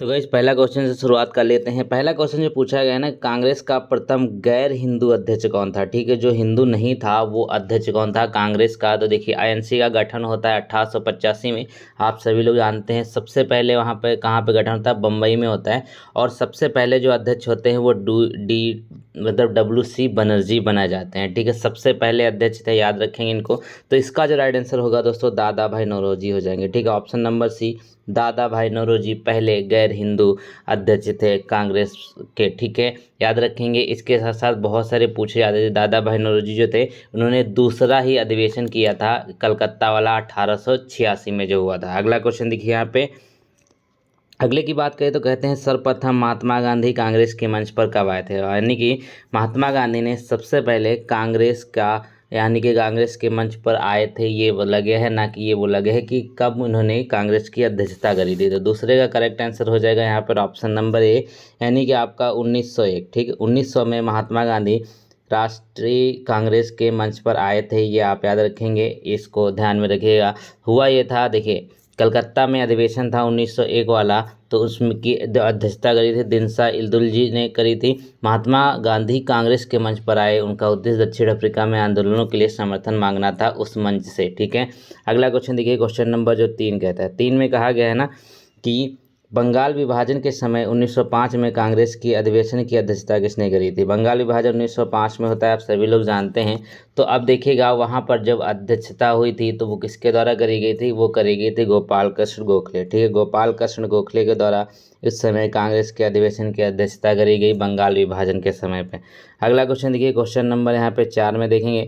तो गाइस पहला क्वेश्चन से शुरुआत कर लेते हैं। पहला क्वेश्चन जो पूछा गया है ना, कांग्रेस का प्रथम गैर हिंदू अध्यक्ष कौन था। ठीक है, जो हिंदू नहीं था वो अध्यक्ष कौन था कांग्रेस का। तो देखिए आईएनसी का गठन होता है 1885 में। आप सभी लोग जानते हैं सबसे पहले वहाँ पे कहाँ पे गठन होता है, बम्बई में होता है। और सबसे पहले जो अध्यक्ष होते हैं वो WC बनर्जी बनाए जाते हैं। ठीक है, सबसे पहले अध्यक्ष थे, याद रखेंगे इनको। तो इसका जो राइट आंसर होगा दोस्तों दादा भाई नौरोजी हो जाएंगे। ठीक है, ऑप्शन नंबर सी, दादा भाई नौरोजी पहले गैर हिंदू अध्यक्ष थे कांग्रेस के। ठीक है, याद रखेंगे। इसके साथ साथ बहुत सारे पूछे जाते थे। दादा भाई नौरोजी जो थे उन्होंने दूसरा ही अधिवेशन किया था कलकत्ता वाला 1886 में जो हुआ था। अगला क्वेश्चन देखिए यहाँ पे। अगले की बात करें तो कहते हैं सर्वप्रथम महात्मा गांधी कांग्रेस के मंच पर कब आए थे। यानी कि महात्मा गांधी ने सबसे पहले कांग्रेस के मंच पर आए थे, ये वो लगे है ना कि ये वो लगे है कि कब उन्होंने कांग्रेस की अध्यक्षता करी थी। तो दूसरे का करेक्ट आंसर हो जाएगा यहाँ पर ऑप्शन नंबर ए, यानी कि आपका 1901। ठीक है, 1900 में महात्मा गांधी राष्ट्रीय कांग्रेस के मंच पर आए थे, ये आप याद रखेंगे, इसको ध्यान में रखिएगा। हुआ ये था, देखिए कलकत्ता में अधिवेशन था 1901 वाला, तो उसमें की अध्यक्षता करी थी दिनसा इल्दुल जी ने करी थी। महात्मा गांधी कांग्रेस के मंच पर आए, उनका उद्देश्य दक्षिण अफ्रीका में आंदोलनों के लिए समर्थन मांगना था उस मंच से। ठीक है, अगला क्वेश्चन देखिए, क्वेश्चन नंबर जो 3 कहता है, 3 में कहा गया है ना कि बंगाल विभाजन के समय 1905 में कांग्रेस की अधिवेशन की अध्यक्षता किसने करी थी। बंगाल विभाजन 1905 में होता है, आप सभी लोग जानते हैं। तो अब देखिएगा वहाँ पर जब अध्यक्षता हुई थी तो वो किसके द्वारा करी गई थी, वो करी गई थी गोपाल कृष्ण गोखले। ठीक है, गोपाल कृष्ण गोखले के द्वारा इस समय कांग्रेस के अधिवेशन की अध्यक्षता करी गई बंगाल विभाजन के समय पे। अगला क्वेश्चन देखिए, क्वेश्चन नंबर यहाँ पे 4 में देखेंगे।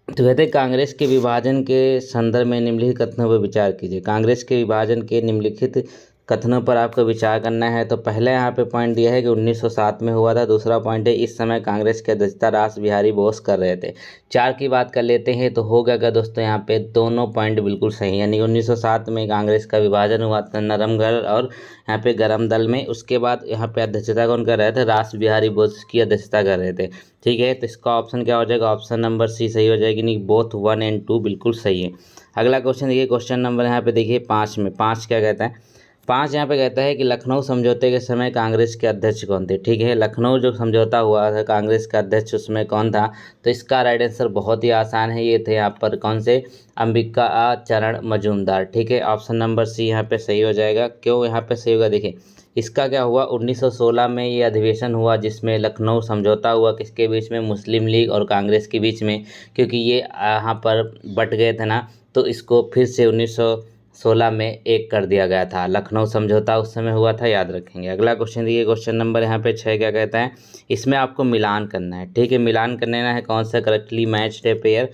तो कहते हैं कांग्रेस के विभाजन के संदर्भ में निम्नलिखित कथनों पर विचार कीजिए। कांग्रेस के विभाजन के निम्नलिखित कथनों पर आपको विचार करना है। तो पहले यहाँ पे पॉइंट दिया है कि 1907 में हुआ था। दूसरा पॉइंट है इस समय कांग्रेस के अध्यक्षता रास बिहारी बोस कर रहे थे। 4 की बात कर लेते हैं तो हो गया दोस्तों यहाँ पे दोनों पॉइंट बिल्कुल सही, यानी 1907 में कांग्रेस का विभाजन हुआ था नरम गढ़ और यहाँ पे गरम दल में। उसके बाद यहाँ पे अध्यक्षता कौन कर रहे थे, रास बिहारी बोस की अध्यक्षता कर रहे थे। ठीक है, तो इसका ऑप्शन क्या हो जाएगा, ऑप्शन नंबर सी सही हो जाएगी, नहीं बोथ 1 और 2 बिल्कुल सही है। अगला क्वेश्चन देखिए, क्वेश्चन नंबर यहाँ पे देखिए 5 में। 5 क्या कहता है, 5 यहाँ पे कहता है कि लखनऊ समझौते के समय कांग्रेस के अध्यक्ष कौन थे। ठीक है, लखनऊ जो समझौता हुआ था कांग्रेस का अध्यक्ष उसमें कौन था। तो इसका राइट आंसर बहुत ही आसान है, ये थे यहाँ पर कौन से, अंबिका चरण मजूमदार। ठीक है, ऑप्शन नंबर सी यहाँ पे सही हो जाएगा। क्यों यहाँ पे सही होगा, देखिए इसका क्या हुआ, 1916 में ये अधिवेशन हुआ जिसमें लखनऊ समझौता हुआ किसके बीच में, मुस्लिम लीग और कांग्रेस के बीच में। क्योंकि ये यहाँ पर बट गए थे ना, तो इसको फिर से 1916 में एक कर दिया गया था। लखनऊ समझौता उस समय हुआ था, याद रखेंगे। अगला क्वेश्चन देखिए, क्वेश्चन नंबर यहाँ पे 6 क्या कहता है, इसमें आपको मिलान करना है। ठीक है, मिलान करना है कौन सा करेक्टली मैच्ड है पेयर,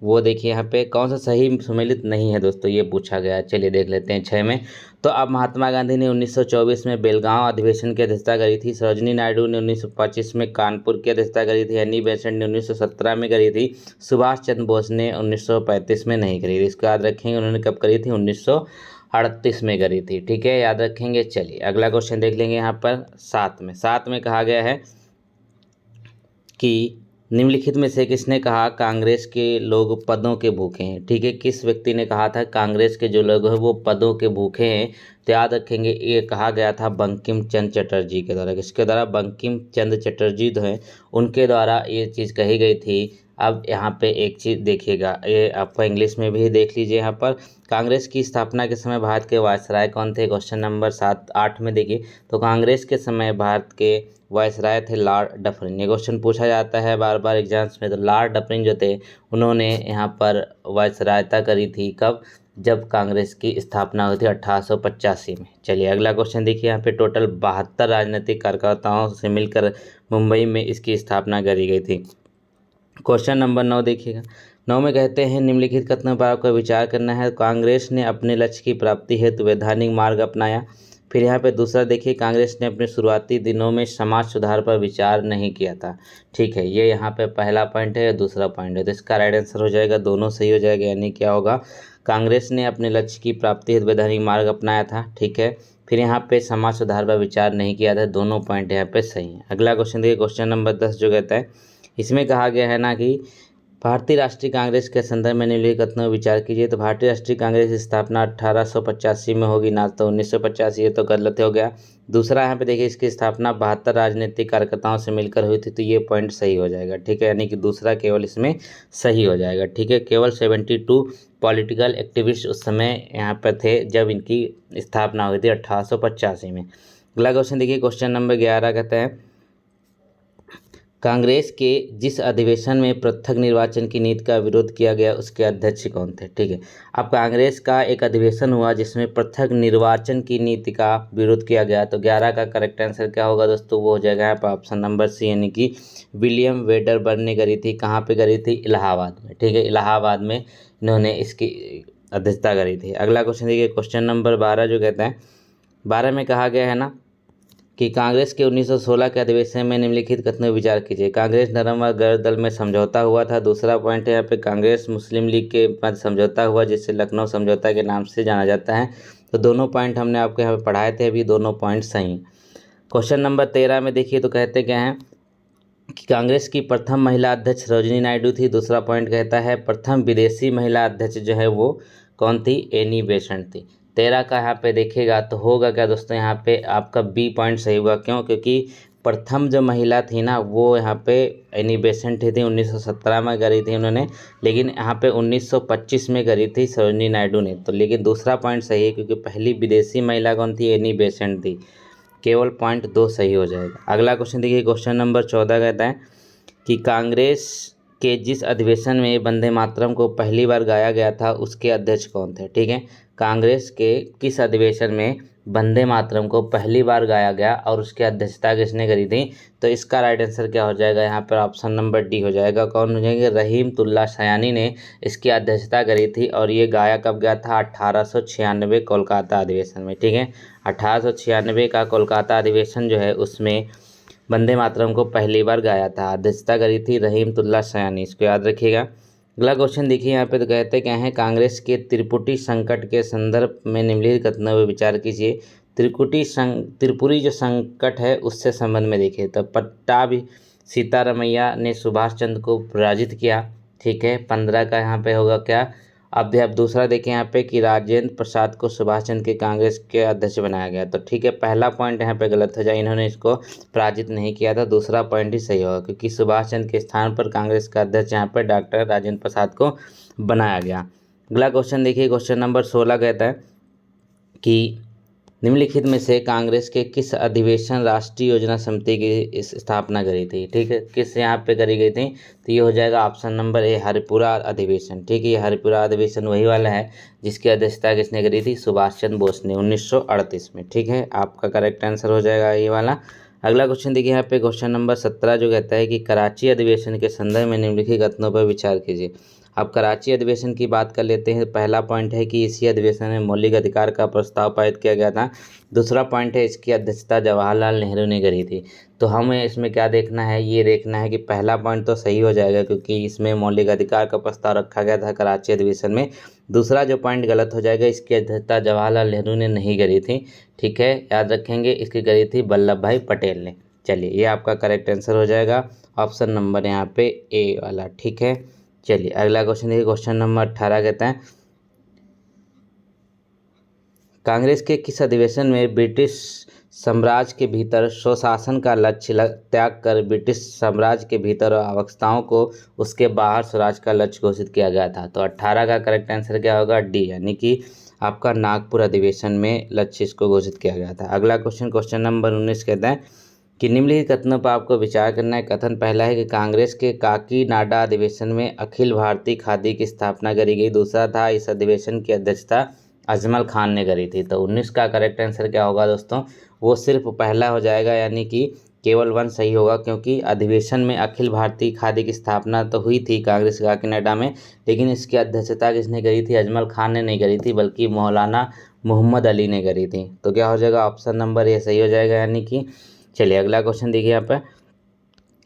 वो देखिए यहाँ पे कौन सा सही सम्मिलित नहीं है दोस्तों, ये पूछा गया है। चलिए देख लेते हैं 6 में। तो अब महात्मा गांधी ने 1924 में बेलगांव अधिवेशन की अध्यक्षता करी थी। सरोजिनी नायडू ने 1925 में कानपुर की अध्यक्षता करी थी। एनी बेसेंट ने 1917 में करी थी। सुभाष चंद्र बोस ने 1935 में नहीं करी थी। इसको याद रखेंगे, उन्होंने कब करी थी, 1938 में करी थी। ठीक है, याद रखेंगे। चलिए अगला क्वेश्चन देख लेंगे यहाँ पर 7 में कहा गया है कि निम्नलिखित में से किसने कहा कांग्रेस के लोग पदों के भूखे हैं। ठीक है, किस व्यक्ति ने कहा था कांग्रेस के जो लोग हैं वो पदों के भूखे हैं। तो याद रखेंगे ये कहा गया था बंकिम चंद्र चटर्जी के द्वारा। किसके द्वारा, बंकिम चंद्र चटर्जी जो हैं उनके द्वारा ये चीज़ कही गई थी। अब यहाँ पे एक चीज़ देखिएगा, ये आपको इंग्लिश में भी देख लीजिए। यहाँ पर कांग्रेस की स्थापना के समय भारत के वायसराय कौन थे, क्वेश्चन नंबर 8 में देखिए। तो कांग्रेस के समय भारत के वायसराय थे लॉर्ड डफरिन। ये क्वेश्चन पूछा जाता है बार बार एग्जाम्स में। तो लॉर्ड डफरिन जो थे उन्होंने यहाँ पर वायसरायता करी थी कब, जब कांग्रेस की स्थापना हुई थी 1885 में। चलिए अगला क्वेश्चन देखिए, यहाँ पे टोटल 72 राजनीतिक कार्यकर्ताओं से मिलकर मुंबई में इसकी स्थापना करी गई थी। क्वेश्चन नंबर 9 देखिएगा। 9 में कहते हैं निम्नलिखित कथनों पर आपको विचार करना है। कांग्रेस ने अपने लक्ष्य की प्राप्ति हेतु वैधानिक मार्ग अपनाया। फिर यहाँ पे दूसरा देखिए, कांग्रेस ने अपने शुरुआती दिनों में समाज सुधार पर विचार नहीं किया था। ठीक है, ये यहाँ पे पहला पॉइंट है या दूसरा पॉइंट है, तो इसका राइट आंसर हो जाएगा, दोनों सही हो जाएगा। यानी क्या होगा, कांग्रेस ने अपने लक्ष्य की प्राप्ति हेतु वैधानिक मार्ग अपनाया था। ठीक है, फिर यहाँ पे समाज सुधार पर विचार नहीं किया था, दोनों पॉइंट यहाँ पे सही है। अगला क्वेश्चन देखिए, क्वेश्चन नंबर 10 जो कहता है, इसमें कहा गया है ना कि भारतीय राष्ट्रीय कांग्रेस के संदर्भ में निम्नलिखित कथनों पर विचार कीजिए। तो भारतीय राष्ट्रीय कांग्रेस की स्थापना 1885 में होगी, ना तो 1985, ये तो गलत हो गया। दूसरा यहाँ पे देखिए, इसकी स्थापना 72 राजनीतिक कार्यकर्ताओं से मिलकर हुई थी, तो ये पॉइंट सही हो जाएगा, ठीक है, यानी कि दूसरा केवल इसमें सही हो जाएगा, ठीक है। केवल 72 पॉलिटिकल एक्टिविस्ट उस समय यहाँ पर थे जब इनकी स्थापना हुई थी 1885 में। अगला क्वेश्चन देखिए, क्वेश्चन नंबर 11 कहते हैं, कांग्रेस के जिस अधिवेशन में पृथक निर्वाचन की नीति का विरोध किया गया उसके अध्यक्ष कौन थे, ठीक है। अब कांग्रेस का एक अधिवेशन हुआ जिसमें पृथक निर्वाचन की नीति का विरोध किया गया, तो 11 का करेक्ट आंसर क्या होगा दोस्तों, वो हो जाएगा यहाँ पर ऑप्शन नंबर सी, यानी कि विलियम वेडरबर्न ने करी थी। कहाँ पे करी थी, इलाहाबाद में, ठीक है, इलाहाबाद में इन्होंने इसकी अध्यक्षता करी थी। अगला क्वेश्चन देखिए, क्वेश्चन नंबर 12 जो कहता है, 12 में कहा गया है ना कि कांग्रेस के 1916 के अधिवेशन में निम्नलिखित कथनों पर विचार कीजिए। कांग्रेस नरम व गैर दल में समझौता हुआ था। दूसरा पॉइंट है यहाँ पे, कांग्रेस मुस्लिम लीग के मध्य समझौता हुआ जिसे लखनऊ समझौता के नाम से जाना जाता है। तो दोनों पॉइंट हमने आपको यहाँ पे पढ़ाए थे, अभी दोनों पॉइंट सही। क्वेश्चन नंबर 13 में देखिए, तो कहते क्या हैं कि कांग्रेस की प्रथम महिला अध्यक्ष सरोजिनी नायडू थी। दूसरा पॉइंट कहता है प्रथम विदेशी महिला अध्यक्ष जो है वो कौन थी, एनी बेसेंट थी। 13 का यहाँ पे देखिएगा तो होगा क्या दोस्तों, यहाँ पे आपका बी पॉइंट सही होगा। क्यों, क्योंकि प्रथम जो महिला थी ना वो यहाँ पे एनी बेसेंट थी 1917 में करी थी उन्होंने, लेकिन यहाँ पे 1925 में करी थी सरोजिनी नायडू ने। तो लेकिन दूसरा पॉइंट सही है क्योंकि पहली विदेशी महिला कौन थी, एनी बेसेंट थी। केवल पॉइंट 2 सही हो जाएगा। अगला क्वेश्चन देखिए, क्वेश्चन नंबर 14 कहता है कि कांग्रेस के जिस अधिवेशन में वंदे मातरम को पहली बार गाया गया था उसके अध्यक्ष कौन थे, ठीक है। कांग्रेस के किस अधिवेशन में वंदे मातरम को पहली बार गाया गया और उसकी अध्यक्षता किसने करी थी, तो इसका राइट आंसर क्या हो जाएगा, यहाँ पर ऑप्शन नंबर डी हो जाएगा। कौन हो जाएंगे, रहीमतुल्लाह सयानी ने इसकी अध्यक्षता करी थी और ये गाया कब गया था, 1896 कोलकाता अधिवेशन में, ठीक है। 1896 का कोलकाता अधिवेशन जो है उसमें वंदे मातरम को पहली बार गाया था, अध्यक्षता करी थी रहीमतुल्लाह सयानी, इसको याद रखिएगा। अगला क्वेश्चन देखिए, यहाँ पे तो कहते क्या है, कांग्रेस के त्रिपुटी संकट के संदर्भ में निम्नलिखित कथनों पर विचार कीजिए। त्रिपुरी जो संकट है उससे संबंध में देखिए, तो पट्टाभी सीतारमैया ने सुभाष चंद्र को पराजित किया, ठीक है। 15 का यहाँ पे होगा क्या, अब दूसरा देखें यहाँ पे कि राजेंद्र प्रसाद को सुभाष चंद्र के कांग्रेस के अध्यक्ष बनाया गया, तो ठीक है, पहला पॉइंट यहाँ पे गलत हो जाए, इन्होंने इसको पराजित नहीं किया था। दूसरा पॉइंट ही सही होगा क्योंकि सुभाष चंद्र के स्थान पर कांग्रेस का अध्यक्ष यहाँ पर डॉक्टर राजेंद्र प्रसाद को बनाया गया। अगला क्वेश्चन देखिए, क्वेश्चन नंबर 16 कहता है कि निम्नलिखित में से कांग्रेस के किस अधिवेशन राष्ट्रीय योजना समिति की स्थापना करी थी, ठीक है, किस यहाँ पे करी गई थी, तो ये हो जाएगा ऑप्शन नंबर ए, हरिपुरा अधिवेशन, ठीक है। ये हरिपुरा अधिवेशन वही वाला है जिसकी अध्यक्षता किसने करी थी, सुभाष चंद्र बोस ने 1938 में, ठीक है। आपका करेक्ट आंसर हो जाएगा ये वाला। अगला क्वेश्चन देखिए, यहाँ पे क्वेश्चन नंबर 17 जो कहता है कि कराची अधिवेशन के संदर्भ में निम्नलिखित कथनों पर विचार कीजिए। अब कराची अधिवेशन की बात कर लेते हैं। पहला पॉइंट है कि इसी अधिवेशन में मौलिक अधिकार का प्रस्ताव पारित किया गया था। दूसरा पॉइंट है इसकी अध्यक्षता जवाहरलाल नेहरू ने करी थी। तो हमें इसमें क्या देखना है, ये देखना है कि पहला पॉइंट तो सही हो जाएगा क्योंकि इसमें मौलिक अधिकार का प्रस्ताव रखा गया था कराची अधिवेशन में। दूसरा जो पॉइंट गलत हो जाएगा, इसकी अध्यक्षता जवाहरलाल नेहरू ने नहीं करी थी, ठीक है, याद रखेंगे, इसकी करी थी वल्लभ भाई पटेल ने। चलिए, ये आपका करेक्ट आंसर हो जाएगा ऑप्शन नंबर यहाँ पे ए वाला, ठीक है। चलिए अगला क्वेश्चन देखिए, क्वेश्चन नंबर 18 कहता है कांग्रेस के किस अधिवेशन में ब्रिटिश साम्राज्य के भीतर स्वशासन का लक्ष्य त्याग कर ब्रिटिश साम्राज्य के भीतर अवस्थाओं को उसके बाहर स्वराज का लक्ष्य घोषित किया गया था। तो 18 का करेक्ट आंसर क्या होगा, डी, यानी कि आपका नागपुर अधिवेशन में लक्ष्य इसको घोषित किया गया था। अगला क्वेश्चन, क्वेश्चन नंबर 19 कहता है कि निम्नलिखित कथनों पर आपको विचार करना है। कथन पहला है कि कांग्रेस के काकीनाडा अधिवेशन में अखिल भारतीय खादी की स्थापना करी गई। दूसरा था इस अधिवेशन की अध्यक्षता अजमल खान ने करी थी। तो 19 का करेक्ट आंसर क्या होगा दोस्तों, वो सिर्फ पहला हो जाएगा, यानी कि केवल 1 सही होगा क्योंकि अधिवेशन में अखिल भारतीय खादी की स्थापना तो हुई थी कांग्रेस काकीनाडा में, लेकिन इसकी अध्यक्षता किसने करी थी, अजमल खान ने नहीं करी थी बल्कि मौलाना मोहम्मद अली ने करी थी। तो क्या हो जाएगा, ऑप्शन नंबर ए सही हो जाएगा, यानी कि। चलिए अगला क्वेश्चन देखिए, यहाँ पर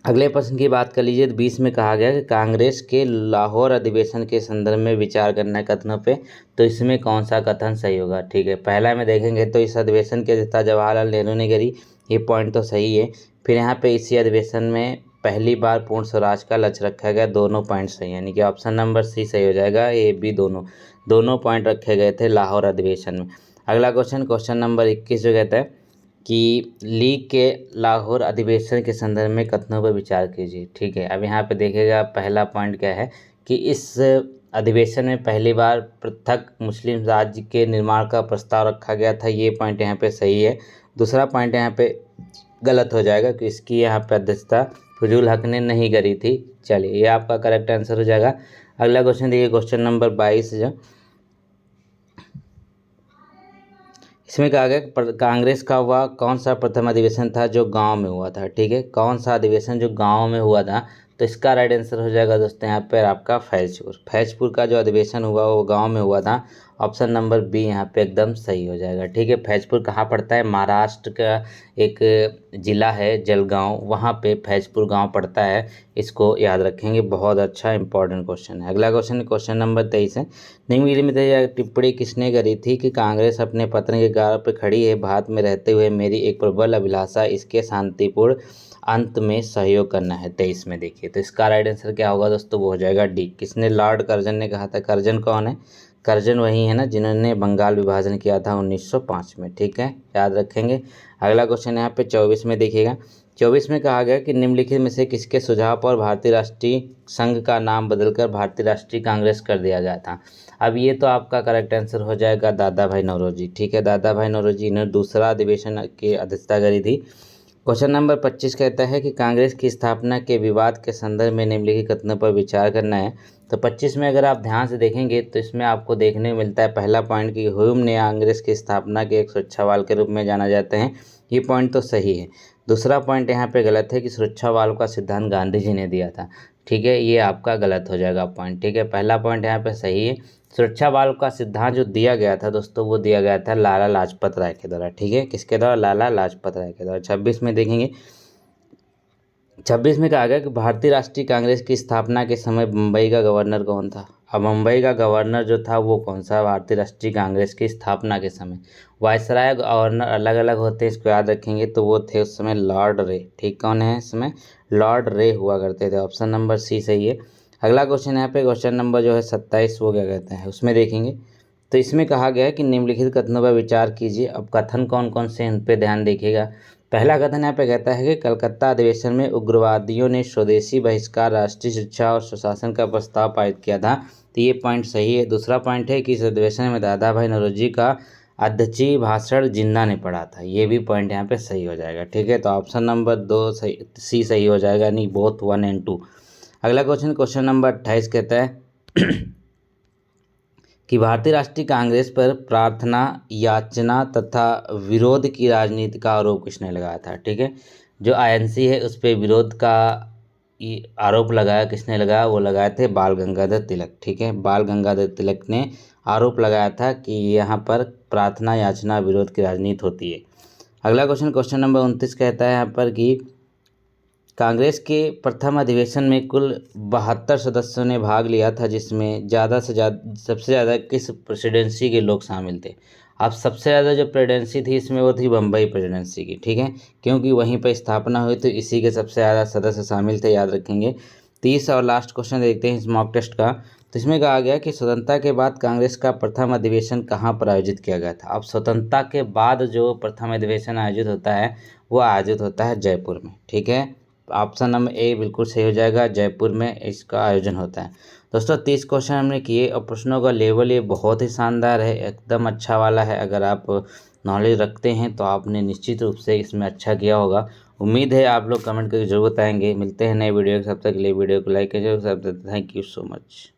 अगले प्रश्न की बात कर लीजिए। 20 में कहा गया कि कांग्रेस के लाहौर अधिवेशन के संदर्भ में विचार करना है कथनों पे, तो इसमें कौन सा कथन सही होगा, ठीक है। पहला में देखेंगे तो इस अधिवेशन की अध्यक्षता जवाहरलाल नेहरू ने करी, ये पॉइंट तो सही है। फिर यहाँ पे इसी अधिवेशन में पहली बार पूर्ण स्वराज का लक्ष्य रखा गया, दोनों पॉइंट सही, यानी कि ऑप्शन नंबर सी सही हो जाएगा। ए बी दोनों पॉइंट रखे गए थे लाहौर अधिवेशन में। अगला क्वेश्चन नंबर 21 जो कहता है कि लीग के लाहौर अधिवेशन के संदर्भ में कथनों पर विचार कीजिए। ठीक है, अब यहाँ पे देखिएगा पहला पॉइंट क्या है कि इस अधिवेशन में पहली बार पृथक मुस्लिम राज्य के निर्माण का प्रस्ताव रखा गया था, ये पॉइंट यहाँ पे सही है। दूसरा पॉइंट यहाँ पे गलत हो जाएगा कि इसकी यहाँ पे अध्यक्षता फजूल हक ने नहीं करी थी। चलिए, ये आपका करेक्ट आंसर हो जाएगा। अगला क्वेश्चन देखिए, क्वेश्चन नंबर 22 जो इसमें कहा गया कांग्रेस का वह कौन सा प्रथम अधिवेशन था जो गांव में हुआ था। ठीक है, कौन सा अधिवेशन जो गांव में हुआ था, तो इसका राइट आंसर हो जाएगा दोस्तों यहाँ पर आपका फैजपुर का जो अधिवेशन हुआ वो गांव में हुआ था। ऑप्शन नंबर बी यहाँ पे एकदम सही हो जाएगा। ठीक है, फैजपुर कहाँ पड़ता है, महाराष्ट्र का एक ज़िला है जलगांव, वहाँ पे फैजपुर गांव पड़ता है, इसको याद रखेंगे, बहुत अच्छा इंपॉर्टेंट क्वेश्चन है। अगला क्वेश्चन नंबर 23 है, निम्नलिखित में से टिप्पणी किसने करी थी कि कांग्रेस अपने पतन के गार पर खड़ी है, भारत में रहते हुए मेरी एक प्रबल अभिलाषा इसके शांतिपूर्ण अंत में सहयोग करना है। 23 में देखिए, तो इसका राइट आंसर क्या होगा दोस्तों, वो हो जाएगा डी। किसने, लॉर्ड कर्जन ने कहा था। कर्जन कौन है, कर्जन वही है ना जिन्होंने बंगाल विभाजन किया था 1905 में। ठीक है, याद रखेंगे। अगला क्वेश्चन यहाँ पे 24 में देखिएगा। 24 में कहा गया कि निम्नलिखित में से किसके सुझाव पर भारतीय राष्ट्रीय संघ का नाम बदलकर भारतीय राष्ट्रीय कांग्रेस कर दिया गया था। अब ये तो आपका करेक्ट आंसर हो जाएगा दादा भाई नौरोजी। ठीक है, दादा भाई नौरोजी ने दूसरा अधिवेशन की अध्यक्षता करी थी। क्वेश्चन नंबर 25 कहता है कि कांग्रेस की स्थापना के विवाद के संदर्भ में निम्नलिखित कथनों पर विचार करना है। तो 25 में अगर आप ध्यान से देखेंगे तो इसमें आपको देखने को मिलता है पहला पॉइंट कि ह्यूम ने कांग्रेस की स्थापना के एक सुरक्षावाल के रूप में जाना जाते हैं, ये पॉइंट तो सही है। दूसरा पॉइंट यहाँ पे गलत है कि सुरक्षावाल का सिद्धांत गांधी जी ने दिया था। ठीक है, ये आपका गलत हो जाएगा पॉइंट। ठीक है, पहला पॉइंट यहाँ पे सही है। सुरक्षावाल का सिद्धांत जो दिया गया था दोस्तों, वो दिया गया था लाला लाजपत राय के द्वारा। ठीक है, किसके द्वारा, लाला लाजपत राय के द्वारा। 26 में देखेंगे, 26 में कहा गया कि भारतीय राष्ट्रीय कांग्रेस की स्थापना के समय मुंबई का गवर्नर कौन था। अब मुंबई का गवर्नर जो था वो कौन सा, भारतीय राष्ट्रीय कांग्रेस की स्थापना के समय। वायसराय गवर्नर अलग अलग होते हैं, इसको याद रखेंगे, तो वो थे उस समय लॉर्ड रे। ठीक, कौन है इस समय, लॉर्ड रे हुआ करते थे। ऑप्शन नंबर सी सही है। अगला क्वेश्चन यहाँ पे क्वेश्चन नंबर जो है 27, वो क्या कहते हैं उसमें देखेंगे। तो इसमें कहा गया है कि निम्नलिखित कथनों पर विचार कीजिए। अब कथन कौन कौन से, इन पे ध्यान देखिएगा। पहला कथन यहाँ पे कहता है कि कलकत्ता अधिवेशन में उग्रवादियों ने स्वदेशी बहिष्कार, राष्ट्रीय शिक्षा और सुशासन का प्रस्ताव पारित किया था, तो ये पॉइंट सही है। दूसरा पॉइंट है कि इस अधिवेशन में दादा भाई नौरोजी का अध्यक्षीय भाषण जिन्ना ने पढ़ा था, ये भी पॉइंट यहाँ पे सही हो जाएगा। ठीक है, तो ऑप्शन नंबर 2 सही, सी सही हो जाएगा, यानी बोथ 1 और 2। अगला क्वेश्चन नंबर 28 कहता है कि भारतीय राष्ट्रीय कांग्रेस पर प्रार्थना, याचना तथा विरोध की राजनीति का आरोप किसने लगाया था। ठीक है, जो आईएनसी है उस पर विरोध का आरोप लगाया, किसने लगाया, वो लगाए थे बाल गंगाधर तिलक। ठीक है, बाल गंगाधर तिलक ने आरोप लगाया था कि यहाँ पर प्रार्थना, याचना, विरोध की राजनीति होती है। अगला क्वेश्चन नंबर 29 कहता है यहाँ पर कि कांग्रेस के प्रथम अधिवेशन में कुल 72 सदस्यों ने भाग लिया था, जिसमें सबसे ज़्यादा किस प्रेसिडेंसी के लोग शामिल थे। अब सबसे ज़्यादा जो प्रेसिडेंसी थी इसमें वो थी बम्बई प्रेसिडेंसी की। ठीक है, क्योंकि वहीं पर स्थापना हुई तो इसी के सबसे ज़्यादा सदस्य शामिल थे, याद रखेंगे। 30 और लास्ट क्वेश्चन देखते हैं इस मॉक टेस्ट का। तो इसमें कहा गया कि स्वतंत्रता के बाद कांग्रेस का प्रथम अधिवेशन कहाँ पर आयोजित किया गया था। अब स्वतंत्रता के बाद जो प्रथम अधिवेशन आयोजित होता है वो आयोजित होता है जयपुर में। ठीक है, ऑप्शन नंबर ए बिल्कुल सही हो जाएगा, जयपुर में इसका आयोजन होता है। दोस्तों 30 क्वेश्चन हमने किए और प्रश्नों का लेवल ये बहुत ही शानदार है, एकदम अच्छा वाला है। अगर आप नॉलेज रखते हैं तो आपने निश्चित रूप से इसमें अच्छा किया होगा। उम्मीद है आप लोग कमेंट करके जरूर बताएंगे। मिलते हैं नए वीडियो के, तब तक के लिए वीडियो को लाइक कीजिए। Thank you so much.